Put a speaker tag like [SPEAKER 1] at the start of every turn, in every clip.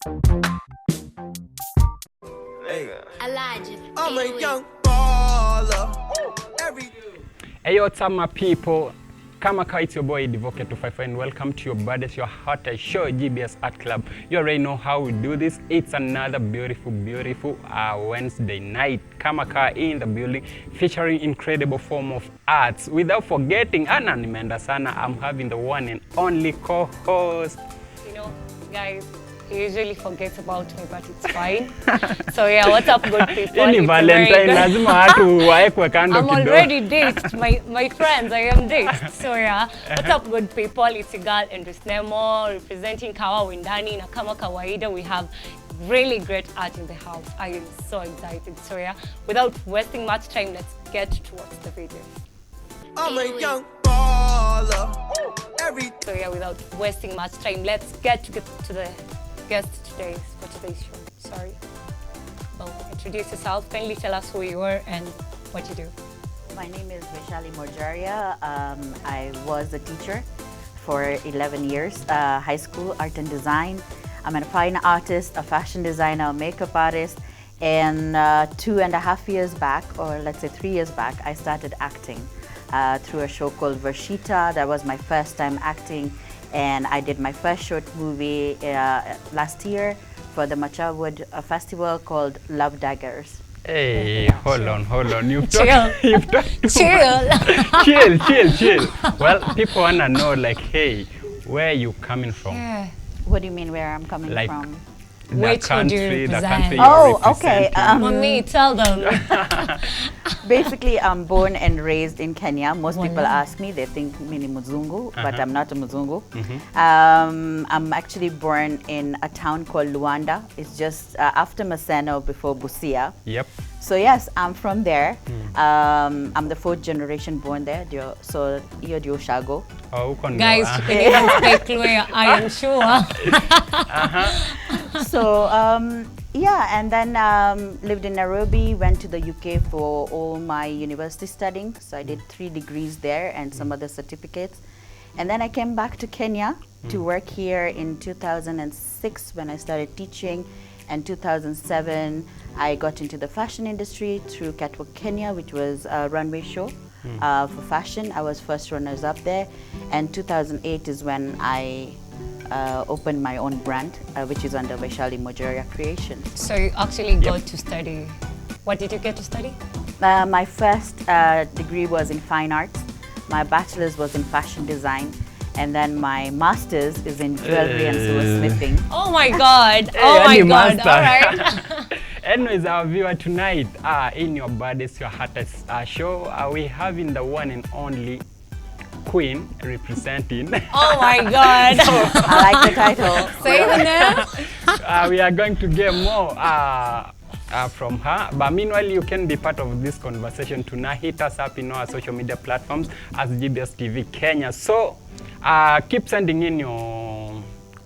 [SPEAKER 1] I'm a young baller. Hey, what's up, my people? Kama kawa, it's your boy Divoke 255 and welcome to your baddest, your hottest show, GBS Art Club. You already know how we do this. It's another beautiful Wednesday night. Kama kawa in the building, featuring incredible form of arts. Without forgetting, Ana nimenda sana, I'm having the one and only co-host.
[SPEAKER 2] You know, guys, he usually forgets about me, but it's fine. So yeah, what's up, good people?
[SPEAKER 1] Ini Valentine, lazima watu waekwe kando kidogo.
[SPEAKER 2] I'm already dated, my friends, I am dated. So yeah, what's up, good people? It's your girl Andres Nemo, representing Kawa Windani. Na kama kawaida, we have really great art in the house. I am so excited. So yeah, without wasting much time, let's get towards the video.
[SPEAKER 1] I'm a young baller.
[SPEAKER 2] So yeah, without wasting much time, let's get to the guest for today's show. Sorry. Well, introduce yourself. Kindly tell us who you are and what you do.
[SPEAKER 3] My name is Vaishali. I was a teacher for 11 years, high school art and design. I'm a fine artist, a fashion designer, a makeup artist, and 2.5 years back, or let's say 3 years back, I started acting through a show called Varshita. That was my first time acting, and I did my first short movie last year for the Machawood Festival called Love Daggers.
[SPEAKER 1] Hey, hold on. You've
[SPEAKER 2] Chill.
[SPEAKER 1] talked too much. Chill. Well, people wanna know, like, hey, where are you coming from?
[SPEAKER 2] Yeah.
[SPEAKER 3] What do you mean where I'm coming from?
[SPEAKER 2] Which would you represent?
[SPEAKER 3] Oh, okay.
[SPEAKER 2] Mommy, tell them.
[SPEAKER 3] Basically, I'm born and raised in Kenya. Most people ask me, they think mini Muzungu, but I'm not a Muzungu. I'm actually born in a town called Luanda. It's just after Maseno, before Busia.
[SPEAKER 1] Yep.
[SPEAKER 3] So yes, I'm from there. I'm the 4th generation born there. So you're Shago.
[SPEAKER 1] Oh,
[SPEAKER 2] guys, you can even speak Luya, I am sure.
[SPEAKER 3] So yeah, and then lived in Nairobi, went to the UK for all my university studying. So I did 3 degrees there and some other certificates. And then I came back to Kenya to work here in 2006 when I started teaching. And 2007, I got into the fashion industry through Catwalk Kenya, which was a runway show for fashion. I was first runners up there. And 2008 is when I opened my own brand, which is under Vaishali Mojaria Creation.
[SPEAKER 2] So you actually got to study. What did you get to study?
[SPEAKER 3] My first degree was in fine arts. My bachelor's was in fashion design. And then my master's is in jewelry and silversmithing.
[SPEAKER 2] Oh my God! Oh my God! All right.
[SPEAKER 1] Anyways, our viewer tonight, in your baddest, your hottest show, we having the one and only Queen representing.
[SPEAKER 2] Oh my God!
[SPEAKER 3] I like the title.
[SPEAKER 2] Say the name.
[SPEAKER 1] We are going to get more from her, but meanwhile you can be part of this conversation tonight. Hit us up in our social media platforms as GBS TV Kenya. So keep sending in your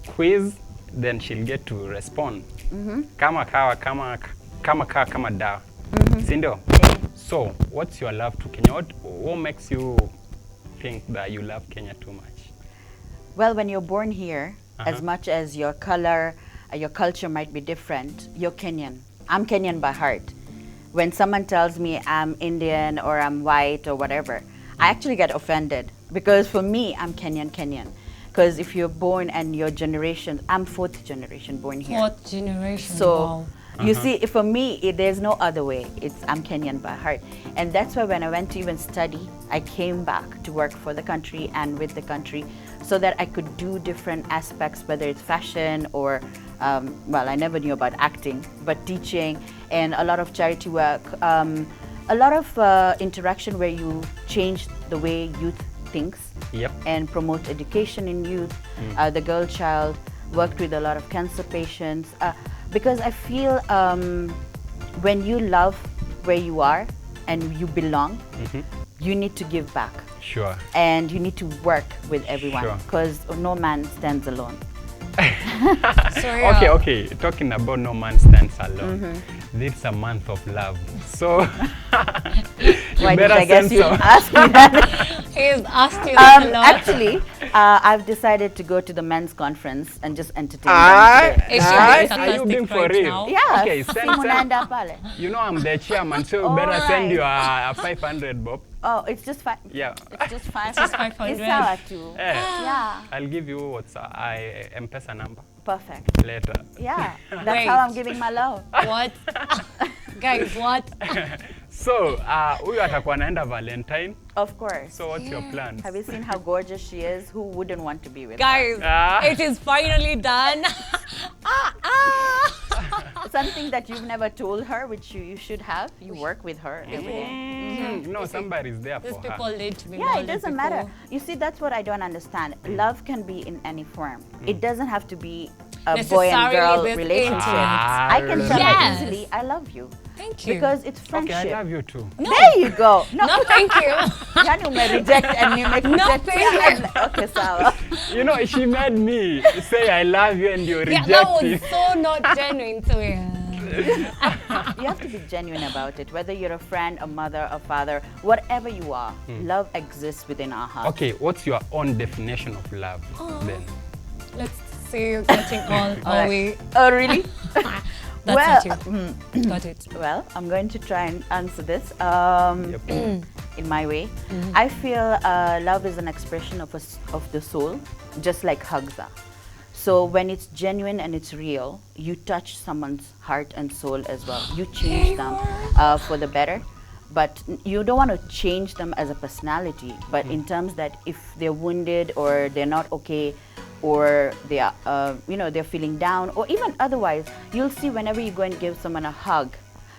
[SPEAKER 1] quiz, then she'll get to respond. Kama kawa, kama da. Sindo? So what's your love to Kenya? What makes you think that you love Kenya too much?
[SPEAKER 3] Well, when you're born here, as much as your color, your culture might be different, you're Kenyan. I'm Kenyan by heart. When someone tells me I'm Indian or I'm white or whatever, I actually get offended because for me, I'm Kenyan. Because if you're born and your generation, I'm 4th generation born here.
[SPEAKER 2] 4th generation,
[SPEAKER 3] so,
[SPEAKER 2] wow.
[SPEAKER 3] You see, for me, there's no other way. I'm Kenyan by heart. And that's why when I went to even study, I came back to work for the country and with the country so that I could do different aspects, whether it's fashion or, well, I never knew about acting, but teaching and a lot of charity work, a lot of interaction where you change the way youth thinks and promote education in youth. The girl child, worked with a lot of cancer patients. Because I feel when you love where you are and you belong, you need to give back.
[SPEAKER 1] Sure.
[SPEAKER 3] And you need to work with everyone because no man stands alone.
[SPEAKER 1] Okay. Talking about no man stands alone. This is a month of love. So
[SPEAKER 3] why did I guess you ask me that?
[SPEAKER 2] He's asked you that a lot.
[SPEAKER 3] Actually, I've decided to go to the men's conference and just entertain them today.
[SPEAKER 2] Is she
[SPEAKER 1] Are
[SPEAKER 2] being
[SPEAKER 1] you
[SPEAKER 2] sarcastic
[SPEAKER 1] being for
[SPEAKER 2] right
[SPEAKER 1] real?
[SPEAKER 2] now?
[SPEAKER 3] Yeah,
[SPEAKER 1] Okay, send.
[SPEAKER 3] Simunanda pale.
[SPEAKER 1] You know I'm the chairman, so you better
[SPEAKER 3] All
[SPEAKER 1] send you
[SPEAKER 3] right.
[SPEAKER 1] a 500 bob.
[SPEAKER 3] Oh, it's just fine.
[SPEAKER 1] Yeah.
[SPEAKER 3] It's just fine.
[SPEAKER 2] It's just 500.
[SPEAKER 3] It's sawa too.
[SPEAKER 1] Eh,
[SPEAKER 3] Yeah,
[SPEAKER 1] I'll give you what's I M-Pesa number
[SPEAKER 3] perfect.
[SPEAKER 1] later.
[SPEAKER 3] Yeah, that's
[SPEAKER 2] Wait.
[SPEAKER 3] how I'm giving my love.
[SPEAKER 2] What? Guys, what?
[SPEAKER 1] So, huyu atakuwa naenda Valentine.
[SPEAKER 3] Of course.
[SPEAKER 1] So what's your plans?
[SPEAKER 3] Have you seen how gorgeous she is? Who wouldn't want to be with
[SPEAKER 2] Guys,
[SPEAKER 1] Ah.
[SPEAKER 2] it is finally done.
[SPEAKER 3] her? Something that you've never told her, which you should have. You work with her every day.
[SPEAKER 1] No, somebody's there
[SPEAKER 2] These
[SPEAKER 1] for
[SPEAKER 2] people
[SPEAKER 1] her.
[SPEAKER 2] need to be
[SPEAKER 3] Yeah, it
[SPEAKER 2] knowledgeable.
[SPEAKER 3] doesn't matter. You see, that's what I don't understand. Love can be in any form. It doesn't have to be a boy and
[SPEAKER 2] Necessarily
[SPEAKER 3] girl
[SPEAKER 2] this
[SPEAKER 3] relationship.
[SPEAKER 2] intimate.
[SPEAKER 3] I can tell her
[SPEAKER 2] Yes.
[SPEAKER 3] easily, I love you.
[SPEAKER 2] Thank you.
[SPEAKER 3] Because it's
[SPEAKER 1] Okay,
[SPEAKER 3] friendship.
[SPEAKER 1] I love you too.
[SPEAKER 2] No.
[SPEAKER 3] There you go. No,
[SPEAKER 2] No, thank you.
[SPEAKER 3] yani reject and you make
[SPEAKER 2] No,
[SPEAKER 3] reject.
[SPEAKER 2] thank you.
[SPEAKER 3] Okay, sawa.
[SPEAKER 1] You know, she made me say I love you and you
[SPEAKER 2] Yeah,
[SPEAKER 1] reject
[SPEAKER 2] that was
[SPEAKER 1] it.
[SPEAKER 2] so not genuine. So yeah.
[SPEAKER 3] You have to be genuine about it. Whether you're a friend, a mother, a father, whatever you are, love exists within our hearts.
[SPEAKER 1] Okay, what's your own definition of love then?
[SPEAKER 2] Let's see you getting all
[SPEAKER 3] Alright.
[SPEAKER 2] we.
[SPEAKER 3] Oh, really?
[SPEAKER 2] That's
[SPEAKER 3] Well,
[SPEAKER 2] it. Got it.
[SPEAKER 3] Well, I'm going to try and answer this
[SPEAKER 1] Yep.
[SPEAKER 3] in my way. I feel love is an expression of the soul, just like hugs are. So when it's genuine and it's real, you touch someone's heart and soul as well. You change them for the better. But you don't want to change them as a personality, but in terms that if they're wounded or they're not okay, or they are, they're feeling down, or even otherwise, you'll see whenever you go and give someone a hug,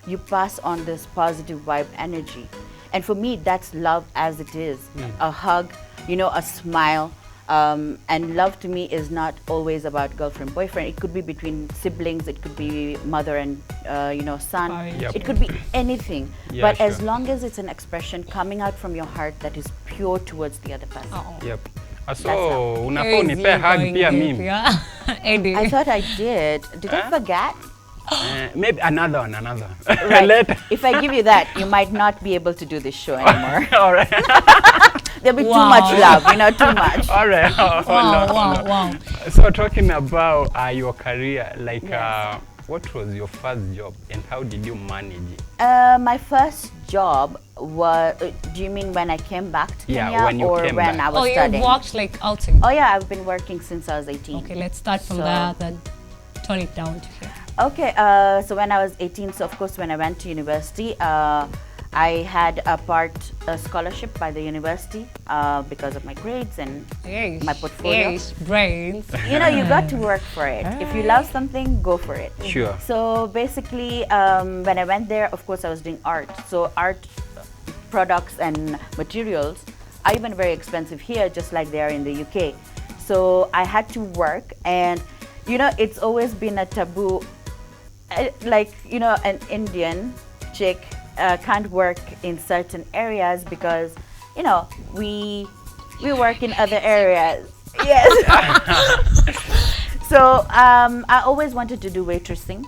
[SPEAKER 3] you pass on this positive vibe energy. And for me, that's love as it is. A hug, a smile. And love to me is not always about girlfriend, boyfriend. It could be between siblings. It could be mother and, son.
[SPEAKER 1] Yep.
[SPEAKER 3] It could be anything.
[SPEAKER 1] Yeah,
[SPEAKER 3] but as
[SPEAKER 1] sure.
[SPEAKER 3] long as it's an expression coming out from your heart that is pure towards the other person.
[SPEAKER 2] Oh.
[SPEAKER 1] Yep. So,
[SPEAKER 3] love.
[SPEAKER 1] unafaa unipe hug pia mimi.
[SPEAKER 2] Eddie.
[SPEAKER 3] I thought I did. Did I forget?
[SPEAKER 1] Maybe another one.
[SPEAKER 3] Right.
[SPEAKER 1] Later.
[SPEAKER 3] If I give you that, you might not be able to do this show anymore.
[SPEAKER 1] All right.
[SPEAKER 3] There'll be too
[SPEAKER 2] Wow.
[SPEAKER 3] much love, too much.
[SPEAKER 1] All right. Hold
[SPEAKER 2] Wow,
[SPEAKER 1] on.
[SPEAKER 2] wow, wow.
[SPEAKER 1] So talking about your career, like
[SPEAKER 3] Yes.
[SPEAKER 1] what was your first job and how did you manage it?
[SPEAKER 3] My first job was, do you mean when I came back to
[SPEAKER 1] Yeah,
[SPEAKER 3] Kenya
[SPEAKER 1] when you
[SPEAKER 3] or
[SPEAKER 1] came
[SPEAKER 3] when
[SPEAKER 1] back.
[SPEAKER 3] I was
[SPEAKER 2] Oh, you
[SPEAKER 3] studying?
[SPEAKER 2] walked like outing.
[SPEAKER 3] Oh yeah, I've been working since I was 18.
[SPEAKER 2] Okay, let's start from
[SPEAKER 3] So-
[SPEAKER 2] there, then turn it down to here.
[SPEAKER 3] Okay, so when I was 18, so of course when I went to university, I had a scholarship by the university because of my grades and
[SPEAKER 2] Yes.
[SPEAKER 3] my portfolio.
[SPEAKER 2] Yes, brains.
[SPEAKER 3] you got to work for it. If you love something, go for it.
[SPEAKER 1] Sure.
[SPEAKER 3] So basically, when I went there, of course I was doing art. So art products and materials are even very expensive here, just like they are in the UK. So I had to work, and it's always been a taboo. An Indian chick can't work in certain areas because, we work in other areas. Yes. So I always wanted to do waitressing,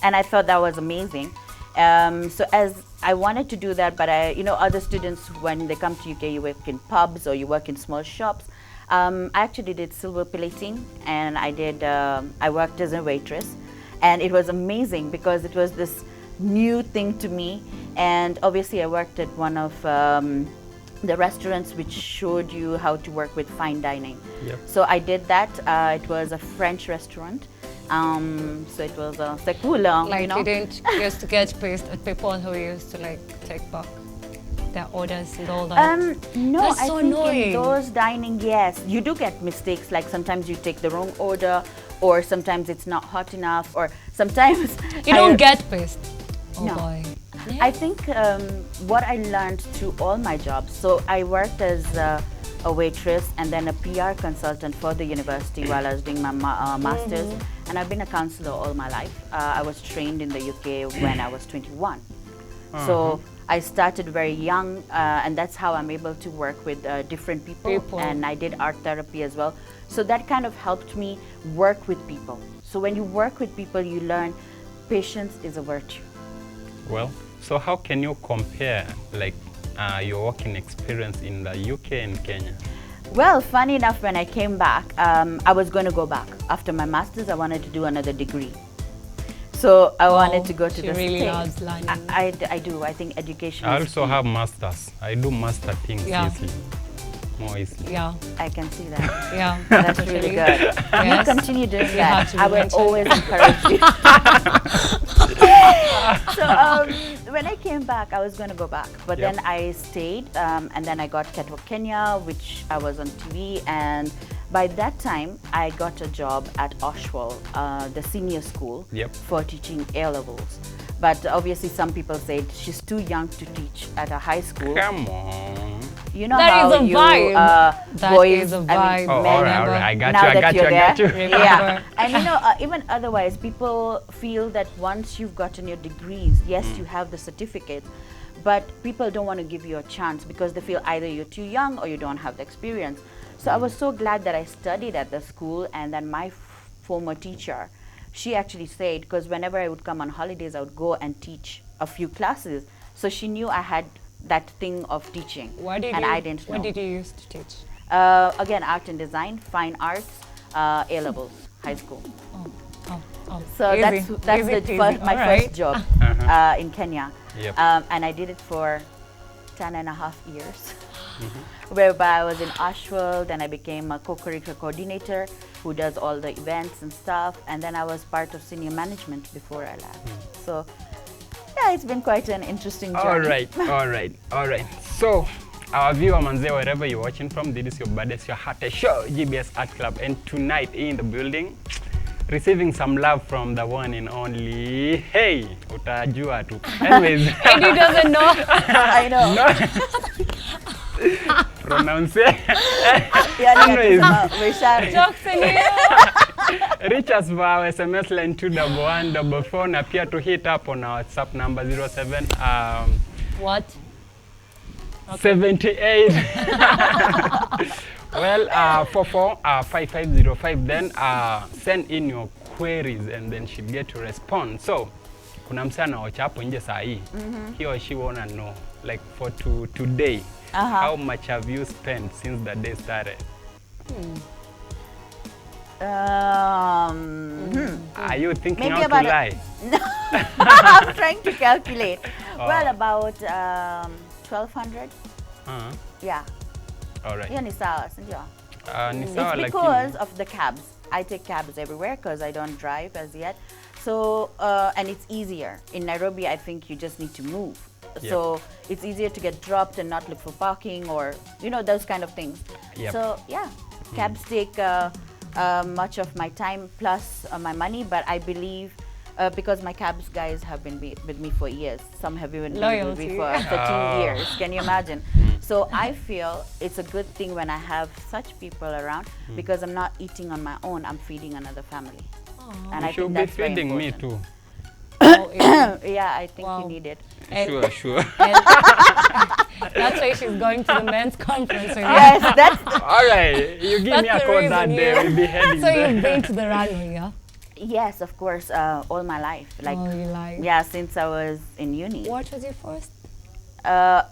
[SPEAKER 3] and I thought that was amazing. So as I wanted to do that, but other students, when they come to UK, you work in pubs or you work in small shops. I actually did silver plating, and I worked as a waitress, and it was amazing because it was this new thing to me. And obviously I worked at one of the restaurants which showed you how to work with fine dining.
[SPEAKER 1] Yep.
[SPEAKER 3] So I did that. It was a French restaurant. So it was a cool,
[SPEAKER 2] Like you didn't used to get pissed at people who used to like take back their orders and all that.
[SPEAKER 3] No,
[SPEAKER 2] That's
[SPEAKER 3] I
[SPEAKER 2] so
[SPEAKER 3] think
[SPEAKER 2] annoying.
[SPEAKER 3] in those dining, yes, you do get mistakes. Like sometimes you take the wrong order, or sometimes it's not hot enough, or sometimes
[SPEAKER 2] You don't get pissed. Oh
[SPEAKER 3] No.
[SPEAKER 2] boy.
[SPEAKER 3] I think what I learned through all my jobs. So I worked as a waitress and then a PR consultant for the university while I was doing my master's, and I've been a counselor all my life. I was trained in the UK when I was 21. So I started very young, and that's how I'm able to work with different people. And I did art therapy as well. So that kind of helped me work with people. So when you work with people, you learn patience is a virtue.
[SPEAKER 1] Well, so how can you compare like your working experience in the UK and Kenya?
[SPEAKER 3] Well, funny enough, when I came back, I was going to go back. After my master's, I wanted to do another degree. So I wanted to go to
[SPEAKER 2] she
[SPEAKER 3] the
[SPEAKER 2] really
[SPEAKER 3] States.
[SPEAKER 2] loves learning.
[SPEAKER 3] I do. I think education
[SPEAKER 1] I
[SPEAKER 3] is
[SPEAKER 1] also
[SPEAKER 3] key.
[SPEAKER 1] have masters. I do master things easily, more easily.
[SPEAKER 2] Yeah,
[SPEAKER 3] I can see that.
[SPEAKER 2] yeah.
[SPEAKER 3] That's really good. You
[SPEAKER 2] Yes.
[SPEAKER 3] continue doing
[SPEAKER 2] You
[SPEAKER 3] that.
[SPEAKER 2] have to
[SPEAKER 3] I will
[SPEAKER 2] mention.
[SPEAKER 3] always encourage you. So when I came back, I was going to go back, but
[SPEAKER 1] Yep.
[SPEAKER 3] then I stayed, and then I got Catwalk Kenya, which I was on TV, and by that time I got a job at Oswald, the senior school,
[SPEAKER 1] Yep.
[SPEAKER 3] for teaching A levels. But obviously, some people said she's too young to teach at a high school.
[SPEAKER 1] Come on.
[SPEAKER 3] You know
[SPEAKER 2] That
[SPEAKER 3] how
[SPEAKER 2] is a
[SPEAKER 3] you
[SPEAKER 2] vibe. That
[SPEAKER 3] boys,
[SPEAKER 2] is a
[SPEAKER 3] I mean,
[SPEAKER 2] vibe.
[SPEAKER 1] Oh,
[SPEAKER 3] men,
[SPEAKER 1] all right. I got
[SPEAKER 3] now
[SPEAKER 1] you. I
[SPEAKER 3] that
[SPEAKER 1] got you.
[SPEAKER 3] you're
[SPEAKER 1] I got you.
[SPEAKER 3] there.
[SPEAKER 2] Remember.
[SPEAKER 3] Yeah, and you know, even otherwise, people feel that once you've gotten your degrees, yes, you have the certificate, but people don't want to give you a chance because they feel either you're too young or you don't have the experience. So I was so glad that I studied at the school, and then my former teacher, she actually said, because whenever I would come on holidays, I would go and teach a few classes. So she knew I had that thing of teaching,
[SPEAKER 2] What did
[SPEAKER 3] and
[SPEAKER 2] you,
[SPEAKER 3] I didn't know.
[SPEAKER 2] What did you use to teach?
[SPEAKER 3] Again, art and design, fine arts, A levels, high school.
[SPEAKER 2] Oh,
[SPEAKER 3] So
[SPEAKER 2] easy,
[SPEAKER 3] that's
[SPEAKER 2] easy
[SPEAKER 3] the
[SPEAKER 2] peasy.
[SPEAKER 3] first, my
[SPEAKER 2] All right.
[SPEAKER 3] first job in Kenya.
[SPEAKER 1] Yep.
[SPEAKER 3] And I did it for 10.5 years, whereby I was in Ashwell, then I became a co-curricular coordinator who does all the events and stuff, and then I was part of senior management before I left. So yeah, it's been quite an interesting journey.
[SPEAKER 1] All right. So, our viewer manze, wherever you're watching from, this is your baddest, your hottest show, GBS Art Club, and tonight in the building, receiving some love from the one and only, hey, utajua tu. Anyways,
[SPEAKER 2] And he doesn't know.
[SPEAKER 3] I know.
[SPEAKER 1] pronounce it.
[SPEAKER 3] Yeah,
[SPEAKER 1] Anyways.
[SPEAKER 3] Vaishali.
[SPEAKER 2] Jokes on you.
[SPEAKER 1] Reach us via our SMS line 21144 na pia to hit up on our WhatsApp number 07
[SPEAKER 2] What?
[SPEAKER 1] 78 well 445505 then send in your queries and then she'll get to respond. So kuna msana anaocha hapo nje saa hii he or she wanna know like for today how much have you spent since the day started? Are you thinking
[SPEAKER 3] Maybe
[SPEAKER 1] how to
[SPEAKER 3] about
[SPEAKER 1] lie?
[SPEAKER 3] I'm trying to calculate. Well, about 1,200. Yeah.
[SPEAKER 1] All right.
[SPEAKER 3] Yeah, ni sawa, sindio?
[SPEAKER 1] Ni sawa
[SPEAKER 3] It's
[SPEAKER 1] lakini
[SPEAKER 3] because of the cabs. I take cabs everywhere because I don't drive as yet. So, and it's easier. In Nairobi, I think you just need to move. So it's easier to get dropped and not look for parking or, you know, those kind of things.
[SPEAKER 1] Yep.
[SPEAKER 3] So, yeah, cabs take much of my time plus my money, but I believe because my cabs guys have been with me for years. Some have even been with me for 13 years. Can you imagine? So I feel it's a good thing when I have such people around because I'm not eating on my own. I'm feeding another family. And
[SPEAKER 1] you
[SPEAKER 3] I
[SPEAKER 1] should
[SPEAKER 3] think
[SPEAKER 1] be
[SPEAKER 3] that's very
[SPEAKER 1] feeding me
[SPEAKER 3] important.
[SPEAKER 1] too.
[SPEAKER 3] Yeah, I think
[SPEAKER 2] Wow.
[SPEAKER 3] you need it.
[SPEAKER 2] And-
[SPEAKER 1] Sure.
[SPEAKER 2] and that's why she's going to the men's conference. So
[SPEAKER 3] Yes, that's
[SPEAKER 1] All right, you give me a
[SPEAKER 2] That's the
[SPEAKER 1] call that
[SPEAKER 2] reason
[SPEAKER 1] day. We'll be heading
[SPEAKER 2] So
[SPEAKER 1] there.
[SPEAKER 2] you've been to the runway, yeah?
[SPEAKER 3] yes, of course, all my life. Like,
[SPEAKER 2] Oh, you lied.
[SPEAKER 3] yeah, since I was in uni.
[SPEAKER 2] What was your first?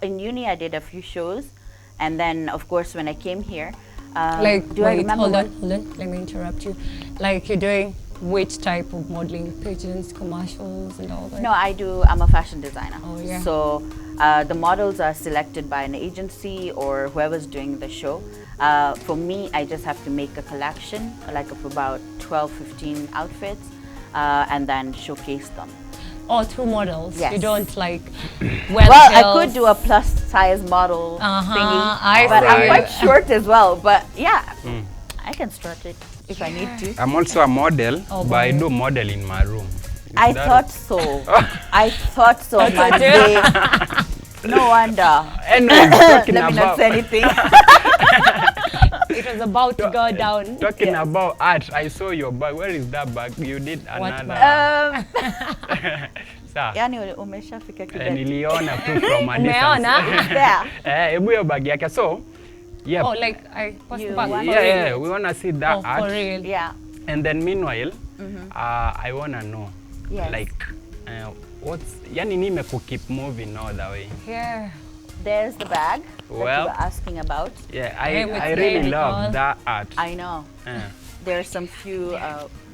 [SPEAKER 3] In uni, I did a few shows, and then, of course, when I came here,
[SPEAKER 2] Like,
[SPEAKER 3] do I
[SPEAKER 2] wait,
[SPEAKER 3] remember?
[SPEAKER 2] hold on. Let me interrupt you. Like, you're doing which type of modeling? Pigeons, commercials, and all that?
[SPEAKER 3] No, I'm a fashion designer.
[SPEAKER 2] Oh, yeah.
[SPEAKER 3] So the models are selected by an agency or whoever's doing the show. For me, I just have to make a collection, like of about 12, 15 outfits, and then showcase them.
[SPEAKER 2] Oh, through models.
[SPEAKER 3] Yes.
[SPEAKER 2] You don't like
[SPEAKER 3] Well, I could do a plus size model thingy,
[SPEAKER 2] I
[SPEAKER 3] but I'm
[SPEAKER 2] see.
[SPEAKER 3] quite short as well. But yeah, I can start it if I need to.
[SPEAKER 1] I'm also a model,
[SPEAKER 2] Oh,
[SPEAKER 1] but I
[SPEAKER 2] boy.
[SPEAKER 1] do model in my room. Is
[SPEAKER 3] I
[SPEAKER 1] that
[SPEAKER 3] thought so. I thought so,
[SPEAKER 2] That's what
[SPEAKER 3] Monday. No wonder.
[SPEAKER 1] Anyways, talking
[SPEAKER 3] Let me not
[SPEAKER 1] about
[SPEAKER 3] say anything.
[SPEAKER 2] It was about to go down.
[SPEAKER 1] talking about art, I saw your bag. Where is that bag? You did another.
[SPEAKER 2] bag?
[SPEAKER 1] Sawa.
[SPEAKER 3] Yani umeshafika kibeti.
[SPEAKER 1] Niliona tu from a
[SPEAKER 2] Umeona?
[SPEAKER 1] distance.
[SPEAKER 3] There.
[SPEAKER 1] Hebu hiyo bag yake. So, yeah.
[SPEAKER 2] Oh, like I post
[SPEAKER 3] You
[SPEAKER 2] back.
[SPEAKER 3] want-
[SPEAKER 1] yeah, we wanna see that
[SPEAKER 2] Oh,
[SPEAKER 1] art.
[SPEAKER 2] for real.
[SPEAKER 3] Yeah.
[SPEAKER 1] And then meanwhile, I wanna know,
[SPEAKER 3] Yes.
[SPEAKER 1] like, what's yani nime ku keep moving all the way.
[SPEAKER 2] Yeah.
[SPEAKER 3] there's the bag that you
[SPEAKER 1] Well,
[SPEAKER 3] were asking about.
[SPEAKER 1] Yeah,
[SPEAKER 2] Damn,
[SPEAKER 1] I
[SPEAKER 2] it's
[SPEAKER 1] really
[SPEAKER 2] really
[SPEAKER 1] love
[SPEAKER 2] cool.
[SPEAKER 1] that art.
[SPEAKER 3] I know.
[SPEAKER 1] Yeah.
[SPEAKER 3] There's some few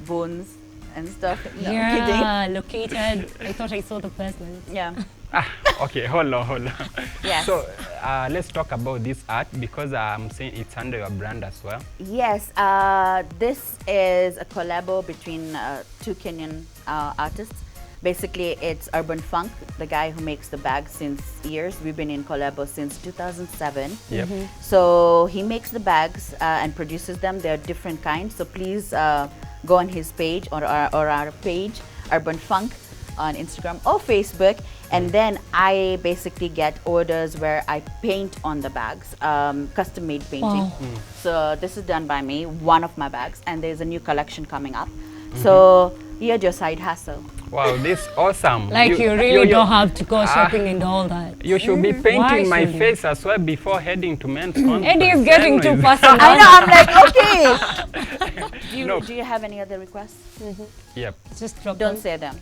[SPEAKER 3] bones and stuff. No, I'm kidding.
[SPEAKER 2] Yeah, located. I thought I saw the person.
[SPEAKER 3] Yeah.
[SPEAKER 1] Okay, hold on.
[SPEAKER 3] Yes.
[SPEAKER 1] So let's talk about this art because I'm saying it's under your brand as well.
[SPEAKER 3] Yes, this is a collabo between two Kenyan artists. Basically, it's Urban Funk, the guy who makes the bag since years. We've been in collabo since 2007.
[SPEAKER 1] Yep.
[SPEAKER 3] So he makes the bags and produces them. They're different kinds. So please go on his page or our page, Urban Funk, on Instagram or Facebook. And then I basically get orders where I paint on the bags, custom made painting.
[SPEAKER 2] Wow.
[SPEAKER 3] So this is done by me, one of my bags, and there's a new collection coming up. So here's your side hustle.
[SPEAKER 1] Wow, this is awesome.
[SPEAKER 2] Like you really don't have to go shopping and all that.
[SPEAKER 1] You should be painting
[SPEAKER 2] Why
[SPEAKER 1] my
[SPEAKER 2] should you?
[SPEAKER 1] face as well before heading to men's conference.
[SPEAKER 2] Eddie is getting too
[SPEAKER 1] Anyways.
[SPEAKER 2] personal.
[SPEAKER 3] I know, I'm like, okay.
[SPEAKER 1] No.
[SPEAKER 3] Do you have any other requests?
[SPEAKER 1] Yep.
[SPEAKER 2] Just drop
[SPEAKER 3] Don't
[SPEAKER 2] them.
[SPEAKER 3] say them.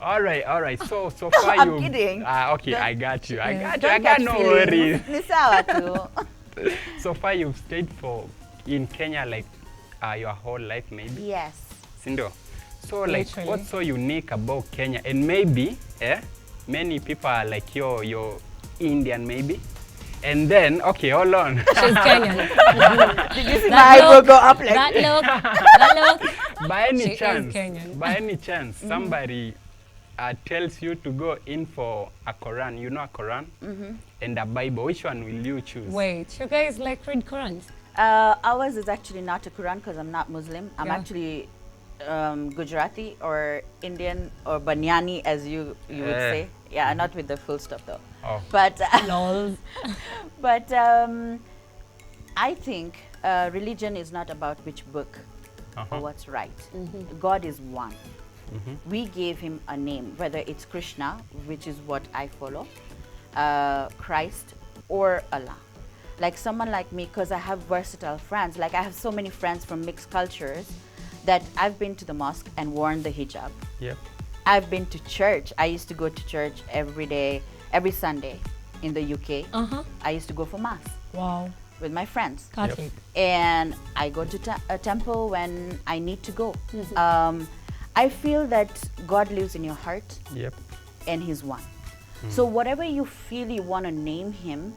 [SPEAKER 1] All right. So far
[SPEAKER 3] I'm
[SPEAKER 1] you.
[SPEAKER 3] kidding.
[SPEAKER 1] Okay, I got you. I
[SPEAKER 2] Yeah.
[SPEAKER 1] got you. I got no worries.
[SPEAKER 3] Ni sawa tu.
[SPEAKER 1] So far you've stayed in Kenya like your whole life maybe.
[SPEAKER 3] Yes.
[SPEAKER 1] Sindo. So like
[SPEAKER 2] Literally.
[SPEAKER 1] what's so unique about Kenya? And maybe many people are like you're Indian maybe. And then okay, hold on.
[SPEAKER 2] She's Kenyan.
[SPEAKER 3] Did you see my
[SPEAKER 2] That
[SPEAKER 3] eyebrow
[SPEAKER 2] look,
[SPEAKER 3] go up like
[SPEAKER 2] that look, that look.
[SPEAKER 1] by
[SPEAKER 2] She
[SPEAKER 1] any
[SPEAKER 2] is
[SPEAKER 1] chance,
[SPEAKER 2] Kenyan.
[SPEAKER 1] by any chance, somebody tells you to go in for a Quran, you know a Quran, and a Bible, which one will you choose?
[SPEAKER 2] Wait, you guys like read Qurans?
[SPEAKER 3] Ours is actually not a Quran because I'm not Muslim. I'm
[SPEAKER 2] Yeah.
[SPEAKER 3] actually Gujarati or Indian or Banyani, as you would say. Yeah, not with the full stop though.
[SPEAKER 1] Oh.
[SPEAKER 3] But
[SPEAKER 2] Lol.
[SPEAKER 3] but I think religion is not about which book or what's right. God is one. We gave him a name, whether it's Krishna, which is what I follow, Christ, or Allah. Like someone like me, because I have versatile friends, like I have so many friends from mixed cultures that I've been to the mosque and worn the hijab.
[SPEAKER 1] Yep.
[SPEAKER 3] I've been to church. I used to go to church every day, every Sunday in the UK. I used to go for mass
[SPEAKER 2] Wow.
[SPEAKER 3] with my friends.
[SPEAKER 2] Catholic.
[SPEAKER 3] And I go to a temple when I need to go. I feel that God lives in your heart
[SPEAKER 1] Yep.
[SPEAKER 3] and he's one. So whatever you feel you want to name him,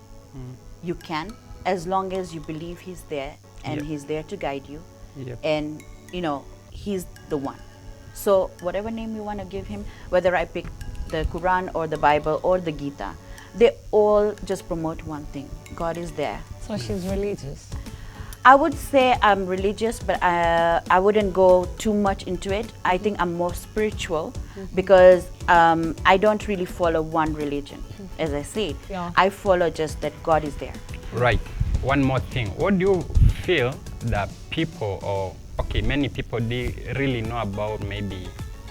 [SPEAKER 3] you can, as long as you believe he's there and
[SPEAKER 1] Yep.
[SPEAKER 3] he's there to guide you.
[SPEAKER 1] Yep.
[SPEAKER 3] And he's the one. So whatever name you want to give him, whether I pick the Quran or the Bible or the Gita, they all just promote one thing: God is there.
[SPEAKER 2] So she's religious.
[SPEAKER 3] I would say I'm religious, but I wouldn't go too much into it. I think I'm more spiritual because I don't really follow one religion, as I said.
[SPEAKER 2] Yeah.
[SPEAKER 3] I follow just that God is there.
[SPEAKER 1] Right. One more thing. What do you feel that people many people they really know about maybe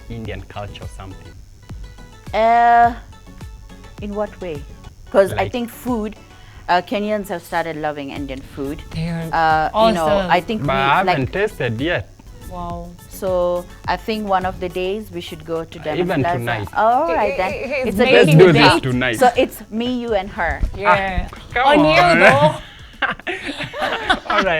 [SPEAKER 1] Indian culture or something?
[SPEAKER 3] In what way? Because I
[SPEAKER 1] Like-
[SPEAKER 3] think food, Kenyans have started loving Indian food.
[SPEAKER 2] They're
[SPEAKER 3] I
[SPEAKER 2] awesome.
[SPEAKER 3] think
[SPEAKER 1] But
[SPEAKER 3] we
[SPEAKER 1] I haven't
[SPEAKER 3] like.
[SPEAKER 1] tasted yet.
[SPEAKER 2] Wow.
[SPEAKER 3] So I think one of the days we should go to Dana
[SPEAKER 1] Even
[SPEAKER 3] Plaza.
[SPEAKER 1] tonight.
[SPEAKER 3] All right then.
[SPEAKER 2] He's
[SPEAKER 3] It's a
[SPEAKER 2] making
[SPEAKER 3] date
[SPEAKER 1] Let's do
[SPEAKER 2] a
[SPEAKER 1] this
[SPEAKER 2] date.
[SPEAKER 1] tonight.
[SPEAKER 3] So it's me, you, and her.
[SPEAKER 2] Yeah.
[SPEAKER 1] come
[SPEAKER 2] On you
[SPEAKER 1] on.
[SPEAKER 2] though.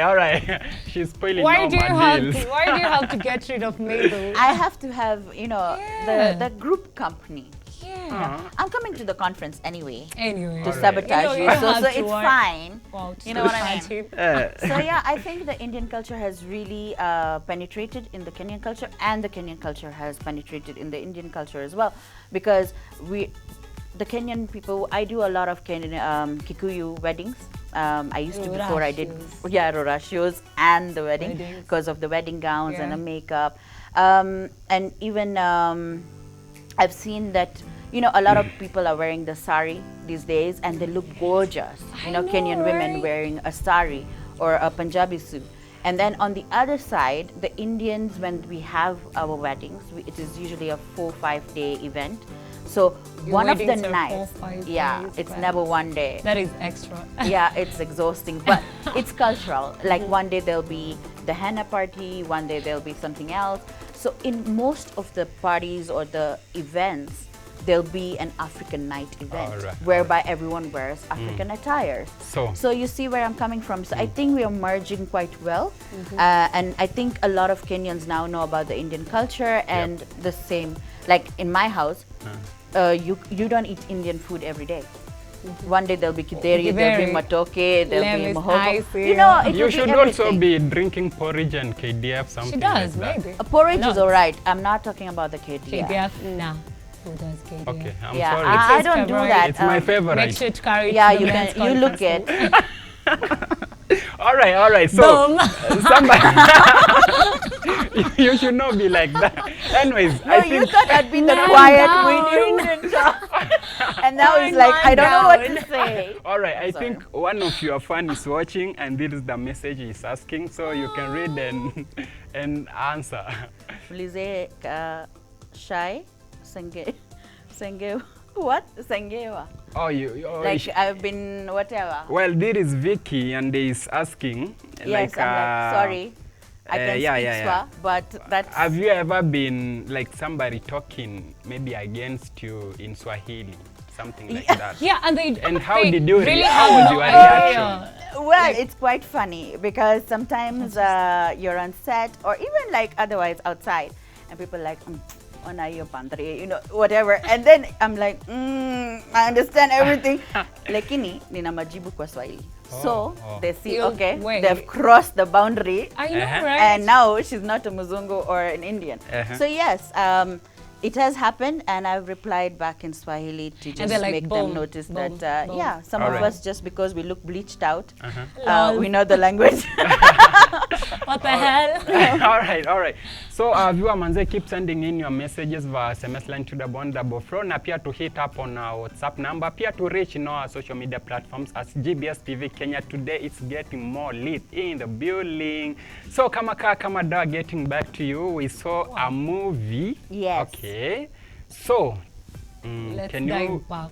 [SPEAKER 1] all right. She's spoiling
[SPEAKER 2] Why
[SPEAKER 1] all
[SPEAKER 2] do you
[SPEAKER 1] my
[SPEAKER 2] have
[SPEAKER 1] deals.
[SPEAKER 2] to? Why do you have to get rid of Mabel?
[SPEAKER 3] I have to have,
[SPEAKER 2] Yeah.
[SPEAKER 3] the group company.
[SPEAKER 2] Yeah.
[SPEAKER 3] I'm coming to the conference anyway
[SPEAKER 2] Anyway.
[SPEAKER 3] to
[SPEAKER 1] Alright.
[SPEAKER 3] sabotage
[SPEAKER 2] You
[SPEAKER 3] you.
[SPEAKER 2] don't
[SPEAKER 3] So
[SPEAKER 2] have to
[SPEAKER 3] it's
[SPEAKER 2] worry.
[SPEAKER 3] fine.
[SPEAKER 2] Wow.
[SPEAKER 3] You know what I mean?
[SPEAKER 2] mean?
[SPEAKER 3] So yeah, I think the Indian culture has really penetrated in the Kenyan culture, and the Kenyan culture has penetrated in the Indian culture as well, because the Kenyan people, I do a lot of Kenyan Kikuyu weddings. I used to before I did rorashios and the wedding
[SPEAKER 2] Weddings.
[SPEAKER 3] because of the wedding gowns and
[SPEAKER 2] Yeah.
[SPEAKER 3] the makeup, and even I've seen that a lot of people are wearing the sari these days and they look gorgeous.
[SPEAKER 2] I know,
[SPEAKER 3] Kenyan women
[SPEAKER 2] right?
[SPEAKER 3] wearing a sari or a Punjabi suit. And then on the other side, the Indians, when we have our weddings, it is usually a 4-5 day event. So
[SPEAKER 2] Your
[SPEAKER 3] one of the
[SPEAKER 2] weddings are
[SPEAKER 3] nights,
[SPEAKER 2] 4-5
[SPEAKER 3] yeah,
[SPEAKER 2] days,
[SPEAKER 3] it's
[SPEAKER 2] wow.
[SPEAKER 3] never one day.
[SPEAKER 2] That is extra.
[SPEAKER 3] Yeah, it's exhausting, but it's cultural. Like one day there'll be the henna party, one day there'll be something else. So in most of the parties or the events, there'll be an African night event
[SPEAKER 1] Alright,
[SPEAKER 3] whereby everyone wears African attire. So you see where I'm coming from. So I think we are merging quite well, and I think a lot of Kenyans now know about the Indian culture and the same. Like in my house, you don't eat Indian food every day. One day there'll be kideri, there'll be matoke, there'll be mohogo. You know, it
[SPEAKER 1] you
[SPEAKER 3] will
[SPEAKER 1] should
[SPEAKER 3] be
[SPEAKER 1] also
[SPEAKER 3] everything.
[SPEAKER 1] be drinking porridge and KDF, something
[SPEAKER 2] She does,
[SPEAKER 1] like that.
[SPEAKER 2] maybe.
[SPEAKER 3] A porridge is
[SPEAKER 2] Lots.
[SPEAKER 3] alright. I'm not talking about the KDF.
[SPEAKER 2] KDF, nah. Who does KDF?
[SPEAKER 1] Okay, I'm
[SPEAKER 3] Yeah,
[SPEAKER 1] sorry.
[SPEAKER 3] I
[SPEAKER 2] It's
[SPEAKER 3] don't do
[SPEAKER 2] favorite.
[SPEAKER 3] that.
[SPEAKER 1] It's my favorite.
[SPEAKER 2] Make sure to carry it
[SPEAKER 3] Yeah,
[SPEAKER 2] to the
[SPEAKER 3] you
[SPEAKER 2] men's
[SPEAKER 3] can. You look
[SPEAKER 2] conference
[SPEAKER 3] it.
[SPEAKER 2] room.
[SPEAKER 1] All right. So
[SPEAKER 2] Boom.
[SPEAKER 1] somebody, you should not be like that. Anyways,
[SPEAKER 3] No,
[SPEAKER 1] I
[SPEAKER 3] you
[SPEAKER 1] think
[SPEAKER 3] thought I'd be the
[SPEAKER 2] Man
[SPEAKER 3] quiet
[SPEAKER 2] down.
[SPEAKER 3] when you wouldn't talk. And now it's like, I don't know what to say.
[SPEAKER 1] all right. I
[SPEAKER 3] Sorry.
[SPEAKER 1] think one of your fans is watching, and this is the message he's asking, so you can read and answer.
[SPEAKER 3] Ulize shy senge what sengewa.
[SPEAKER 1] Oh, you. Oh,
[SPEAKER 3] Like I've been whatever.
[SPEAKER 1] well, this is Vicky, and he's asking.
[SPEAKER 3] Yes, I'm like sorry. I can speak Swa, but that's
[SPEAKER 1] Have you ever been like somebody talking maybe against you in Swahili, something like that?
[SPEAKER 2] Yeah, and they
[SPEAKER 1] And how
[SPEAKER 2] they
[SPEAKER 1] did you
[SPEAKER 2] really
[SPEAKER 1] how
[SPEAKER 2] have
[SPEAKER 1] was
[SPEAKER 2] no
[SPEAKER 1] your
[SPEAKER 2] idea.
[SPEAKER 1] reaction?
[SPEAKER 3] well, it's quite funny because sometimes you're on set or even like otherwise outside, and people are like, ona hiyo pandre, you know, whatever. And then I'm like, I understand everything. Lakini nina majibu kwa Swahili. So they see,
[SPEAKER 2] You-
[SPEAKER 3] okay,
[SPEAKER 2] wait.
[SPEAKER 3] they've crossed the boundary.
[SPEAKER 2] I know, right?
[SPEAKER 3] And now she's not a Muzungu or an Indian. So yes, it has happened, and I've replied back in Swahili to just
[SPEAKER 2] they're like,
[SPEAKER 3] make
[SPEAKER 2] boom,
[SPEAKER 3] them notice
[SPEAKER 2] boom,
[SPEAKER 3] that
[SPEAKER 2] boom.
[SPEAKER 3] yeah, some
[SPEAKER 1] Alright.
[SPEAKER 3] of us, just because we look bleached out,
[SPEAKER 2] Lol.
[SPEAKER 3] we know the language.
[SPEAKER 2] What the hell?
[SPEAKER 1] all right. So viewer manze, keep sending in your messages via SMS line to the bond double flow, na pia to hit up on our WhatsApp number, pia to reach in our social media platforms as GBS TV Kenya. Today it's getting more lit in the building. So kama dawa, getting back to you, we saw a movie.
[SPEAKER 3] Yes.
[SPEAKER 1] Okay. So
[SPEAKER 2] Let's
[SPEAKER 1] can
[SPEAKER 2] dive
[SPEAKER 1] you
[SPEAKER 2] back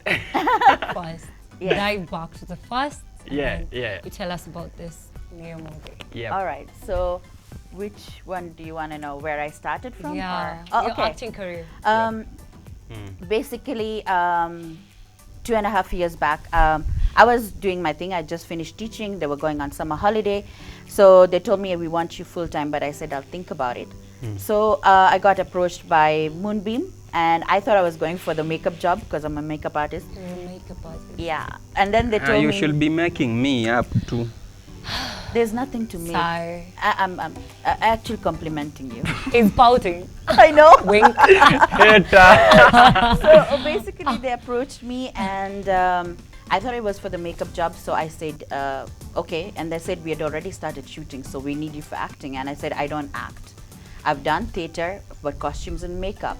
[SPEAKER 2] first.
[SPEAKER 3] Yes.
[SPEAKER 2] Dive back to the first. and
[SPEAKER 1] Yeah,
[SPEAKER 2] then
[SPEAKER 1] yeah.
[SPEAKER 2] You tell us about this new movie.
[SPEAKER 1] Yeah.
[SPEAKER 3] All right. So, which one do you want to know? Where I started from?
[SPEAKER 2] Yeah.
[SPEAKER 3] Or? Oh,
[SPEAKER 2] Your
[SPEAKER 3] okay.
[SPEAKER 2] acting career.
[SPEAKER 3] Basically, 2.5 years back, I was doing my thing. I just finished teaching. They were going on summer holiday. So they told me, we want you full time, but I said, I'll think about it. So I got approached by Moonbeam, and I thought I was going for the makeup job because I'm a makeup artist.
[SPEAKER 2] Makeup artist.
[SPEAKER 3] Yeah. And then they told
[SPEAKER 1] You
[SPEAKER 3] me,
[SPEAKER 1] should be making me up too.
[SPEAKER 3] there's nothing to make.
[SPEAKER 2] Sorry.
[SPEAKER 3] I'm actually complimenting you.
[SPEAKER 2] He's pouting.
[SPEAKER 3] I know.
[SPEAKER 2] Wink.
[SPEAKER 3] So basically, they approached me, and I thought it was for the makeup job. So I said, okay. And they said, we had already started shooting, so we need you for acting. And I said, I don't act. I've done theater, but costumes and makeup.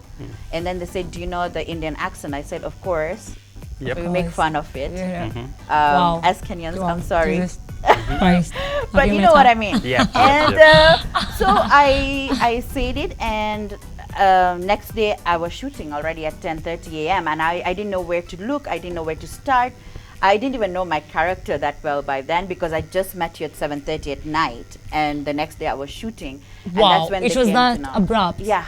[SPEAKER 3] And then they said, do you know the Indian accent? I said, of course.
[SPEAKER 1] Yep.
[SPEAKER 3] We make fun of it.
[SPEAKER 2] Yeah. Wow.
[SPEAKER 3] As Kenyans,
[SPEAKER 2] Wow,
[SPEAKER 3] I'm sorry.
[SPEAKER 2] Jesus Christ.
[SPEAKER 3] But
[SPEAKER 2] Okay,
[SPEAKER 3] you know what I
[SPEAKER 2] Meta.
[SPEAKER 3] mean.
[SPEAKER 1] Yeah.
[SPEAKER 3] And so I said it, and next day I was shooting already at 10:30 a.m. and I didn't know where to look. I didn't know where to start. I didn't even know my character that well by then because I just met you at 7:30 at night, and the next day I was shooting. And
[SPEAKER 2] Wow,
[SPEAKER 3] that's when
[SPEAKER 2] it
[SPEAKER 3] they
[SPEAKER 2] was
[SPEAKER 3] came
[SPEAKER 2] that
[SPEAKER 3] to know.
[SPEAKER 2] abrupt.
[SPEAKER 3] Yeah.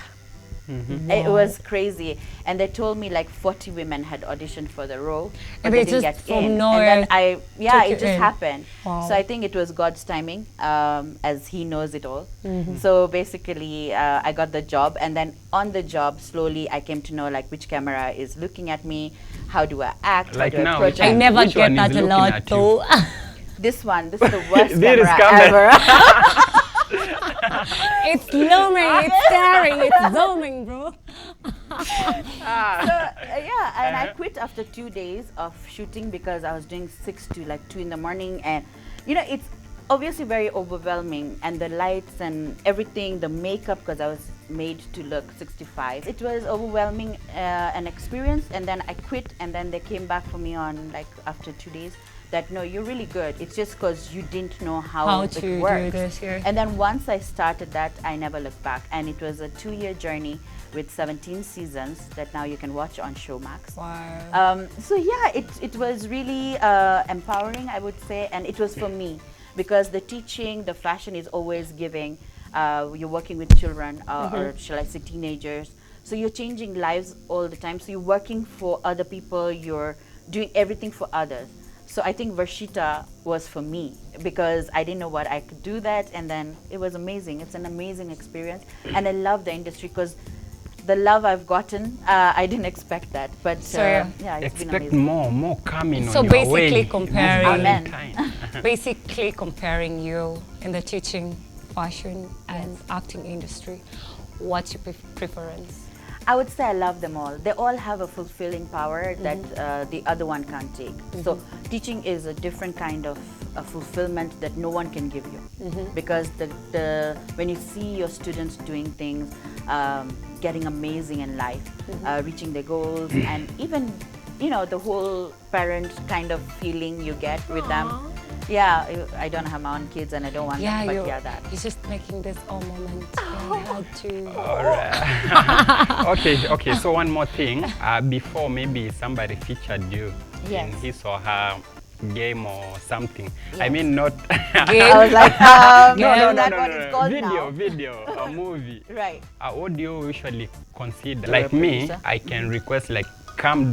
[SPEAKER 3] It
[SPEAKER 2] Wow.
[SPEAKER 3] was crazy, and they told me like 40 women had auditioned for the role, but
[SPEAKER 2] And
[SPEAKER 3] they
[SPEAKER 2] they
[SPEAKER 3] didn't
[SPEAKER 2] just
[SPEAKER 3] get
[SPEAKER 2] from
[SPEAKER 3] in.
[SPEAKER 2] nowhere
[SPEAKER 3] And then
[SPEAKER 2] took you
[SPEAKER 3] it just
[SPEAKER 2] in.
[SPEAKER 3] happened.
[SPEAKER 2] Wow.
[SPEAKER 3] So I think it was God's timing, as He knows it all. So basically, I got the job, and then on the job, slowly I came to know like which camera is looking at me, how do I act,
[SPEAKER 1] Like
[SPEAKER 3] how do
[SPEAKER 1] now,
[SPEAKER 3] I approach
[SPEAKER 1] which
[SPEAKER 2] I
[SPEAKER 3] it.
[SPEAKER 1] one?
[SPEAKER 2] never
[SPEAKER 1] Which
[SPEAKER 2] get
[SPEAKER 1] one is
[SPEAKER 2] that a
[SPEAKER 1] looking
[SPEAKER 2] lot
[SPEAKER 1] at you?
[SPEAKER 2] though.
[SPEAKER 3] This one, this is the worst
[SPEAKER 1] This is
[SPEAKER 3] camera
[SPEAKER 1] camera.
[SPEAKER 3] ever.
[SPEAKER 2] It's zooming, it's staring, it's zooming, bro.
[SPEAKER 3] Yeah, and I quit after 2 days of shooting because I was doing 6 to like 2 in the morning, and you know it's obviously very overwhelming, and the lights and everything, the makeup, because I was made to look 65. It was overwhelming, an experience, and then I quit, and then they came back for me on like after 2 days that no, you're really good. It's just because you didn't know how
[SPEAKER 2] to
[SPEAKER 3] it
[SPEAKER 2] do
[SPEAKER 3] works.
[SPEAKER 2] this here.
[SPEAKER 3] And then once I started that, I never looked back, and it was a 2-year journey with 17 seasons that now you can watch on Showmax.
[SPEAKER 2] Wow.
[SPEAKER 3] So yeah, it was really empowering, I would say, and it was for me because the teaching, the fashion is always giving. You're working with children, or shall I say teenagers. So you're changing lives all the time. So you're working for other people, you're doing everything for others. So I think Varshita was for me because I didn't know what I could do that, and then it was amazing. It's an amazing experience, and I love the industry because the love I've gotten, I didn't expect that, but
[SPEAKER 2] So,
[SPEAKER 3] yeah, it's been
[SPEAKER 1] Expect
[SPEAKER 3] amazing.
[SPEAKER 1] more coming
[SPEAKER 2] So
[SPEAKER 1] on your way.
[SPEAKER 2] basically comparing-
[SPEAKER 3] Amen.
[SPEAKER 1] Valentine.
[SPEAKER 2] Basically comparing you in the teaching, fashion, and acting industry, what's your preference?
[SPEAKER 3] I would say I love them all. They all have a fulfilling power that the other one can't take. So teaching is a different kind of a fulfillment that no one can give you, because when you see your students doing things, getting amazing in life, reaching their goals, and even the whole parent kind of feeling you get with them. Yeah, I don't have my own kids and I don't want them, but yeah, that.
[SPEAKER 2] You're just making this all moment. I had to.
[SPEAKER 1] All right. Okay. So one more thing. Before maybe somebody featured you
[SPEAKER 3] Yes.
[SPEAKER 1] in his or her game or something. I
[SPEAKER 3] Yes.
[SPEAKER 1] mean, not
[SPEAKER 2] Game.
[SPEAKER 3] I was like,
[SPEAKER 2] No,
[SPEAKER 3] that's what it's called
[SPEAKER 1] video,
[SPEAKER 3] now.
[SPEAKER 1] a movie.
[SPEAKER 3] Right.
[SPEAKER 1] What do you usually consider?
[SPEAKER 3] You're
[SPEAKER 1] Like
[SPEAKER 3] a
[SPEAKER 1] me,
[SPEAKER 3] producer.
[SPEAKER 1] I can request like, come